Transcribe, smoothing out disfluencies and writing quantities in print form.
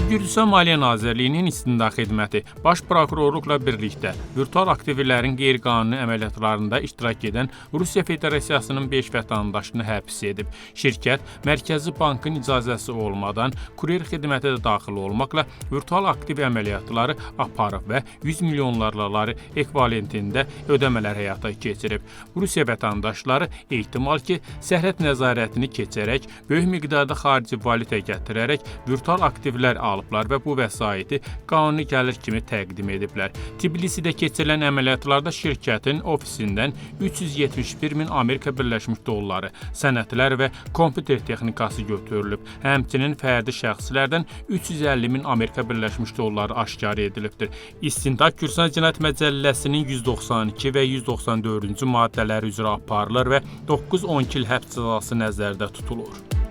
Gürcüstan Maliyyə Nazirliyinin İstintaq Xidməti Baş Prokurorluqla birlikdə virtual aktivlərin qeyri-qanuni əməliyyatlarında iştirak edən Rusiya Federasiyasının 5 vətəndaşını həbs edib. Şirkət Mərkəzi Bankın icazəsi olmadan kurer xidmətə də daxil olmaqla virtual aktiv əməliyyatları aparıb və 100 milyonlarları ekvivalentində ödəmələr həyata keçirib. Rusiya vətəndaşları ehtimal ki, sərhəd nəzarətini keçərək, böyük miqdarda xarici valyuta gətirərək virtual aktivlər alıblar və bu vəsaiti qanuni gəlir kimi təqdim ediblər. Tbilisidə keçirilən əməliyyatlarda şirkətin ofisindən 371 min Amerika Birləşmiş Dolları, sənədlər və kompüter texnikası götürülüb. Həmçinin fərdi şəxslərdən 350 min Amerika Birləşmiş Dolları aşkar edilibdir. İstintaq Gürcüstan Cinayət Məcəlləsinin 192 və 194-cü maddələri üzrə aparılır və 9-12 il həbs cəzası nəzərdə tutulur.